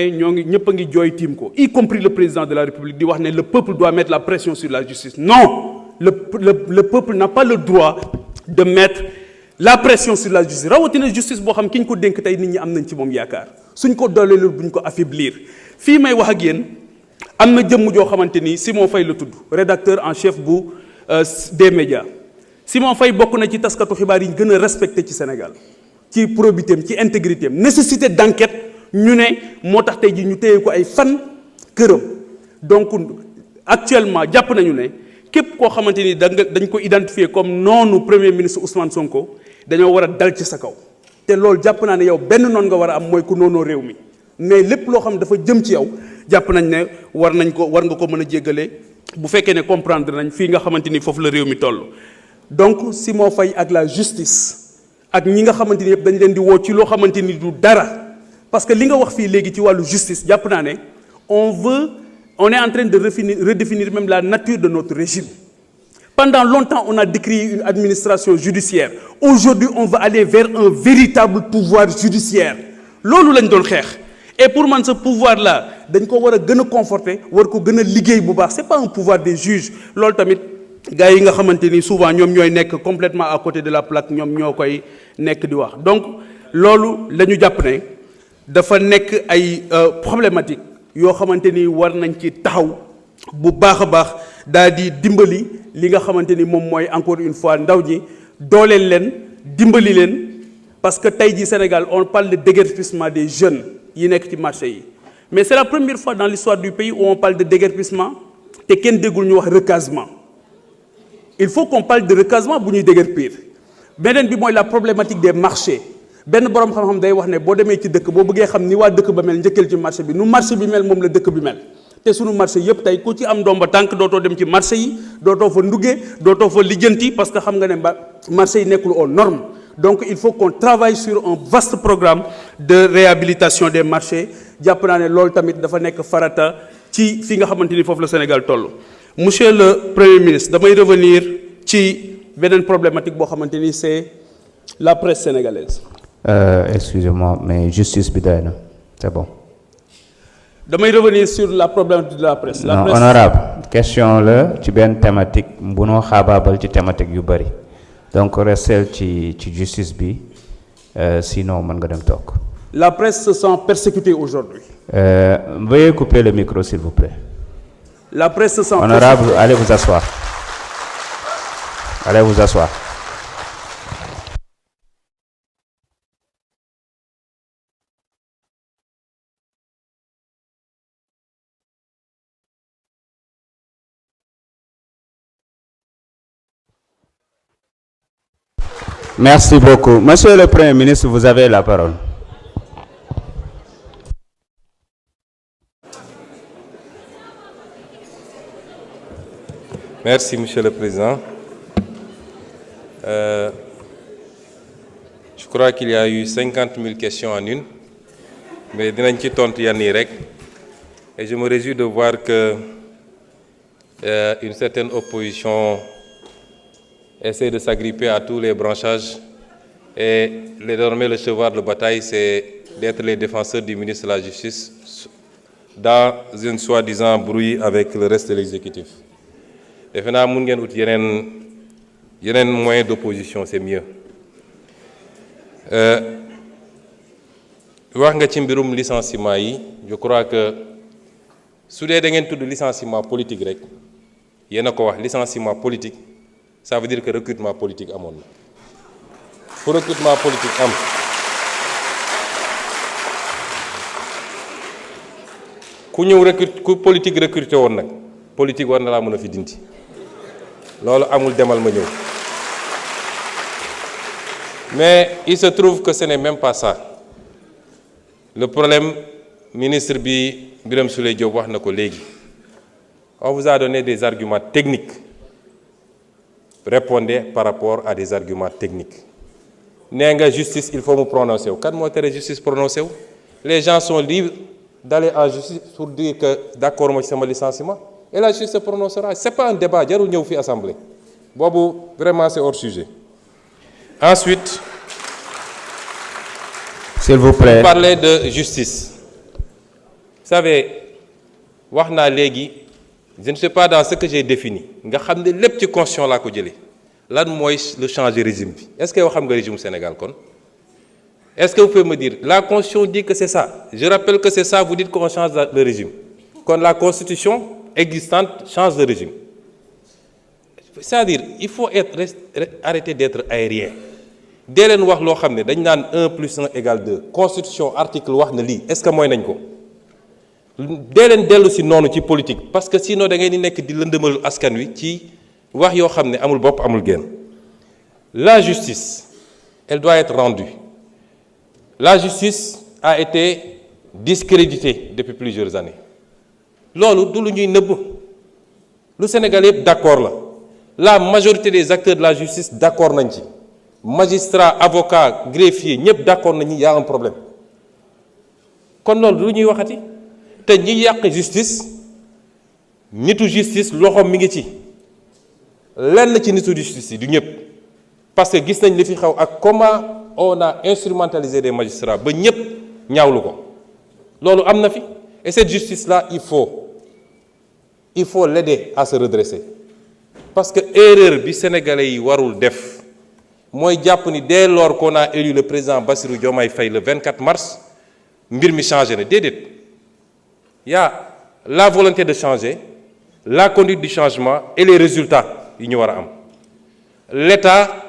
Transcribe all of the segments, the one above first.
ñoo ngi ñëpp a ngi jooy tiim ko y compris le président de la République di wax ne le peuple doit mettre la pression sur la justice. Non, le peuple n'a pas le droit de mettre la pression sur la justice rawatina justice boo xam ki ñu ko dénk tey nit ñi am nañ ci moom yaakaar suñ ko dooleelul buñ ko affaiblir. fii may wax ak yéen am na jëmm joo xamante ni Simon Faye la tudd rédacteur en chef bu des médias. Simon Faye bokk na ci taskatu xibaar yi gën a respecté ci Sénégal ci probité am ci intégrité am nécessité d'enquête ñu ne moo tax tey ji ñu téye ko ay fan këram. donc actuellement jàpp nañu ne képp koo xamante ni dañ ko identifier comme noonu premier ministre Ousmane Sonko dañoo war a dal ci sa kaw te loolu jàpp naa ne yow benn noon nga war a am mooy ku noonoo réew mi mais lépp loo xam dafa jëm ci yow jàpp nañ ne war nga ko mën a jéggale bu fekkee ne comprendre nañ fii nga xamante ni foofu la réew mi toll. donc Simon Faye ak la justice ak ñi nga xamante ni yëpp dañ leen di woo ci loo xamante ni du dara parce que li nga wax fii léegi ci wàllu justice jàpp naa ne on est en train de redéfinir même la nature de notre régime. Pendant longtemps, on a décrié une administration judiciaire. Aujourd'hui, on va aller vers un véritable pouvoir judiciaire. Loolu lañ doon xeex. Et pour man ce pouvoir-là dañ ko war a gën a conforter war ko gën a liggéey bu baax c'est pas un pouvoir des juges loolu tamit gars yi nga xamante ni souvent ñoom ñooy nekk complètement à côté de la plaque ñoom ñoo koy nekk di wax donc loolu la ñu jàpp ne dafa nekk ay problématique yoo xamante ni war nañ ci taxaw bu baax a baax daal di dimbali li nga xamante ni moom mooy encore une fois ndaw ñi dooleel leen dimbali leen parce que tey jii Sénégal on parle de déguerpissement des jeunes yi nekk ci marché yi mais c'est la première fois dans l'histoire du pays où on parle de déguerpissement te kenn déggul ñu wax recasement il faut qu'on parle de recasement bu ñuy déguerpir beneen bi mooy la problématique des marchés benn borom xam-xam day wax ne boo demee ci dëkk boo bëggee xam ni waa dëkk ba mel njëkkal ci marché bi nu marché bi mel moom la dëkk bi mel te sunu marché yëpp tey ku ci am ndomba tànk dootoo dem ci marché yi dootoo fa nduggee dootoo fa lijjanti parce que xam nga ne marché yi nekkul aux normes donc il faut qu'on travaille sur un vaste programme de réhabilitation des marchés jàpp naa ne loolu tamit dafa nekk farata ci fi nga xamante ni foofu la Sénégal toll. Monsieur le Premier ministre damay revenir ci beneen problématique boo xamante ni c'est la presse sénégalaise. Excusez-moi mais justice bi doy na c'est bon. damay revenir sur la problématique de la presse. La presse honorable question la ci benn thématique bu noo xaabaabal ci thématique yu bëri donc restel ci justice bi sinon mën nga dem toog. La presse se sent persécutée aujourd'hui. Veuillez couper le micro s'il vous plaît. La presse se sent honorable persécutée. Allez vous asseoir. Allez vous asseoir. Merci beaucoup. Monsieur le Premier ministre, vous avez la parole. Merci, Monsieur le Président. Je crois qu'il y a eu 50 000 questions en une, mais dinañ ci tontu yenn yi rek. Et je me réjouis de voir que une certaine opposition essaie de s'agripper à tous les branchages et désormais le cheval de bataille c'est d'être les défenseurs du ministre de la Justice dans une soi-disant brouille avec le reste de l'exécutif. Defe naa mun ngeen ut yeneen moyen d'opposition c'est mieux. Wax nga ci mbirum licenciement yi je crois que su dee da ngeen tudd licenciement politique rek yéen a ko wax licenciement politique ça veut dire que recrutement politique amoon na pour recrutement politique am ku ñëw ku politique recruté woon nag politique war na laa mën a fi dindi loolu amul demal ma ñëw mais il se trouve que ce n'est même pas ça le problème ministre bi Birame Souleye Diop wax na ko léegi on vous a donné des arguments techniques. Répondez par rapport à des arguments techniques. Nee nga justice il faut mu prononcer wu kan moo tere justice prononcer wu les gens sont libres d'aller en justice pour dire que d'accord ma ci sama licenciement et la justice se prononcera c'est pas un débat jarul ñëw fi assemblée boobu vraiment c'est hors sujet. Ensuite, s'il vous plaît, vous parlez de justice. savez wax naa léegi je ne sais pas dans ce que j'ai défini nga xam ne lépp ci constitution laa ko jëlee lan mooy le changer régime bi est-ce que yow xam nga régime Sénégal kon est-ce que vous pouvez me dire la constitution dit que c'est ça je rappelle que c'est ça vous dites qu'on change le régime kon la constitution existante change le régime c'est-à-dire il faut arrêter d'être aérien dee leen wax loo xam ne dañ naan 1 plus 1 égale 2 constitution article wax na lii est-ce que mooy nañ ko dee leen dellu si noonu ci politique parce que sinon da ngay di nekk di lëndëmal askan wi ci wax yoo xam ne amul bopp amul génn la justice elle doit être rendue la justice a été discréditée depuis plusieurs années loolu du lu ñuy nëbb lu Sénégal yëpp d'accord la majorité des acteurs de la justice d'accord nañ ci magistrats avocats greffiers ñëpp d'accord nañu y a un problème kon loolu du lu ñuy waxati te ñi yàq justice nitu justice loxoom mi ngi ci lenn ci nitu justice yi du ñëpp parce que gis nañ li fi xew ak comment on a instrumentalisé des magistrats ba ñëpp ñaawlu ko loolu am na fi et cette justice là il faut l'aider à se redresser parce que erreur bi sénégalais yi warul def mooy jàpp ni dès lors qu'on a élu le président Bassirou Diomaye Faye le 24 mars mbir mi changé na déedéet il y a la volonté de changer la conduite du changement et les résultats yi ñu war a am l'État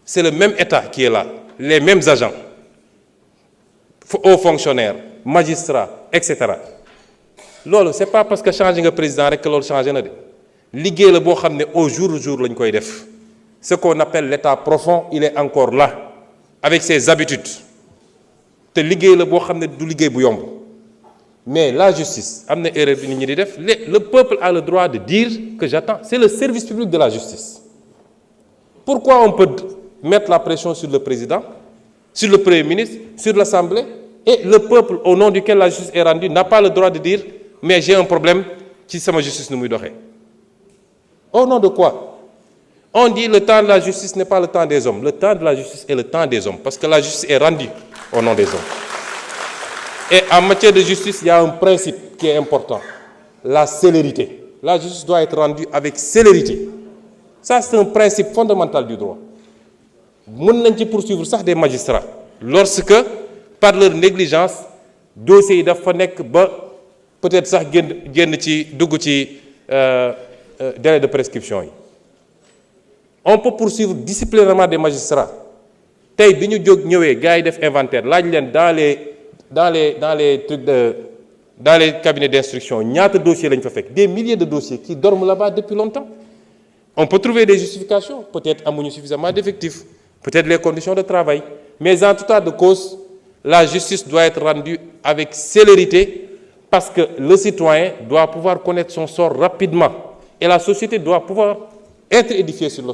c'est le même État qui est là les mêmes agents hauts fonctionnaires magistrats etc. loolu c'est pas parce que changé nga président rek que loolu changé na de liggéey la boo xam ne au jour le jour lañ koy def ce qu'on appelle l'État profond il est encore là avec ses habitudes te liggéey la boo xam ne du liggéey bu yomb mais la justice am na erreur bi nit ñi di def le peuple a le droit de dire que j'attends c'est le service public de la justice pourquoi on peut mettre la pression sur le président sur le premier ministre sur l'Assemblée et le peuple au nom duquel la justice est rendue n'a pas le droit de dire mais j'ai un problème ci sama justice nu muy doxee au nom de quoi on dit le temps de la justice n'est pas le temps des hommes le temps de la justice est le temps des hommes parce que la justice est rendue au nom des hommes et en matière de justice il y a un principe qui est important la célérité la justice doit être rendue avec célérité ça c'est un principe fondamental du droit mën nañ ci poursuivre sax des magistrats lorsque par leur négligence dossiers yi dafa nekk ba peut-être sax génn ci dugg ci délai de prescription yi on peut poursuivre disciplinairement des magistrats tey bi ñu jóg ñëwee gars yi def inventaire laaj leen dans les trucs dans les cabinets d'instruction ñaata dossiers lañ fa fekk des milliers de dossiers qui dorment là-bas depuis longtemps on peut trouver des justifications peut-être amuñu suffisamment d'effectifs peut-être les conditions de travail mais en tout état de cause la justice doit être rendue avec célérité parce que le citoyen doit pouvoir connaître son sort rapidement et la société doit pouvoir être édifiée sur le